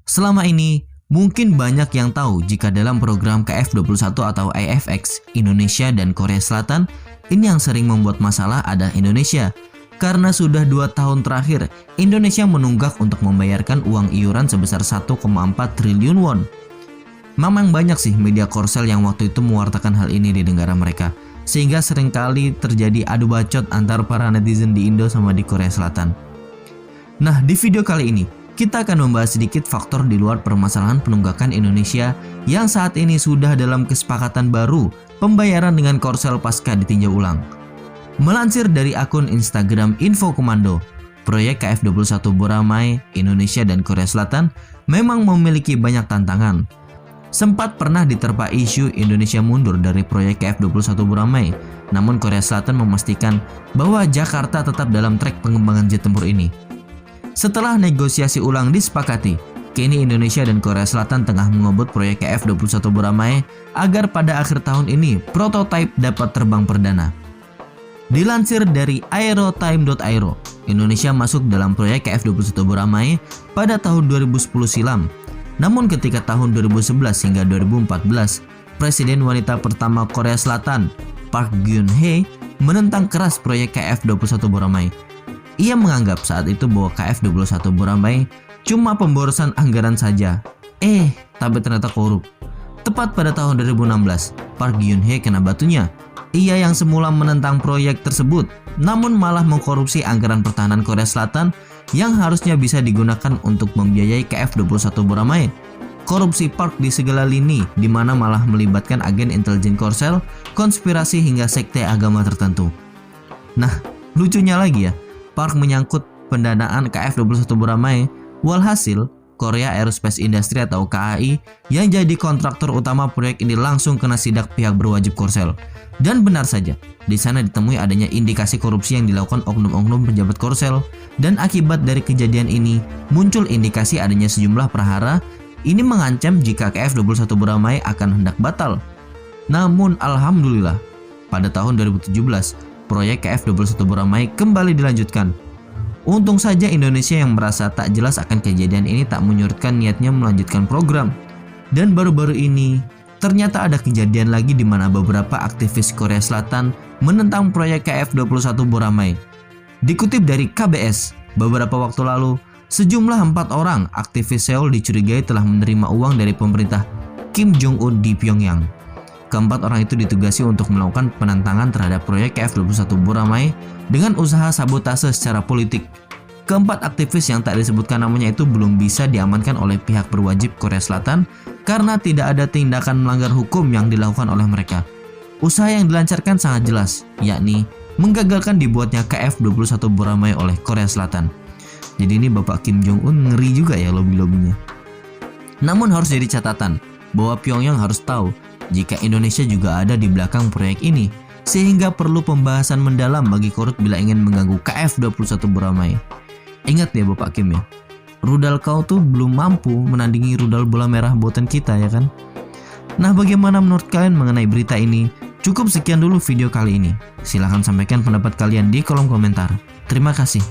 Selama ini, mungkin banyak yang tahu jika dalam program KF21 atau IFX, Indonesia dan Korea Selatan, ini yang sering membuat masalah ada Indonesia. Karena sudah 2 tahun terakhir, Indonesia menunggak untuk membayarkan uang iuran sebesar 1,4 triliun won. Memang banyak sih media korsel yang waktu itu mewartakan hal ini di negara mereka, sehingga seringkali terjadi adu bacot antar para netizen di Indo sama di Korea Selatan. Nah, di video kali ini, kita akan membahas sedikit faktor di luar permasalahan penunggakan Indonesia yang saat ini sudah dalam kesepakatan baru pembayaran dengan korsel pasca ditinjau ulang. Melansir dari akun Instagram Info Komando, proyek KF21 Boramae, Indonesia dan Korea Selatan memang memiliki banyak tantangan. Sempat pernah diterpa isu Indonesia mundur dari proyek KF21 Boramae, namun Korea Selatan memastikan bahwa Jakarta tetap dalam trek pengembangan jet tempur ini. Setelah negosiasi ulang disepakati, kini Indonesia dan Korea Selatan tengah mengebut proyek KF21 Boramae agar pada akhir tahun ini prototipe dapat terbang perdana. Dilansir dari aerotime.aero, Indonesia masuk dalam proyek KF21 Boramae pada tahun 2010 silam. Namun ketika tahun 2011 hingga 2014, Presiden wanita pertama Korea Selatan, Park Geun-hye, menentang keras proyek KF21 Boramae. Ia menganggap saat itu bahwa KF21 Boramae cuma pemborosan anggaran saja. Tapi ternyata korup. Tepat pada tahun 2016, Park Geun-hye kena batunya. Ia yang semula menentang proyek tersebut, namun malah mengkorupsi anggaran pertahanan Korea Selatan yang harusnya bisa digunakan untuk membiayai KF21 Boramae. Korupsi Park di segala lini, di mana malah melibatkan agen intelijen korsel, konspirasi hingga sekte agama tertentu. Nah, lucunya lagi ya, Park menyangkut pendanaan KF21 Boramae, walhasil Korea Aerospace Industry atau KAI yang jadi kontraktor utama proyek ini langsung kena sidak pihak berwajib korsel. Dan benar saja, di sana ditemui adanya indikasi korupsi yang dilakukan oknum-oknum pejabat korsel, dan akibat dari kejadian ini muncul indikasi adanya sejumlah prahara. Ini mengancam jika KF21 Boramae akan hendak batal. Namun alhamdulillah, pada tahun 2017 proyek KF21 Boramae kembali dilanjutkan. Untung saja Indonesia yang merasa tak jelas akan kejadian ini tak menyurutkan niatnya melanjutkan program. Dan baru-baru ini ternyata ada kejadian lagi di mana beberapa aktivis Korea Selatan menentang proyek KF21 Boramae. Dikutip dari KBS, beberapa waktu lalu, sejumlah 4 orang aktivis Seoul dicurigai telah menerima uang dari pemerintah Kim Jong-un di Pyongyang. Keempat orang itu ditugasi untuk melakukan penentangan terhadap proyek KF21 Boramae dengan usaha sabotase secara politik. Keempat aktivis yang tak disebutkan namanya itu belum bisa diamankan oleh pihak berwajib Korea Selatan karena tidak ada tindakan melanggar hukum yang dilakukan oleh mereka. Usaha yang dilancarkan sangat jelas, yakni menggagalkan dibuatnya KF21 Boramae oleh Korea Selatan. Jadi ini Bapak Kim Jong-un ngeri juga ya lobby-lobbynya. Namun harus jadi catatan bahwa Pyongyang harus tahu jika Indonesia juga ada di belakang proyek ini, sehingga perlu pembahasan mendalam bagi Korut bila ingin mengganggu KF21 Boramae. Ingat ya Bapak Kim ya, rudal kau tuh belum mampu menandingi rudal bola merah buatan kita ya kan. Nah, bagaimana menurut kalian mengenai berita ini? Cukup sekian dulu video kali ini. Silahkan sampaikan pendapat kalian di kolom komentar. Terima kasih.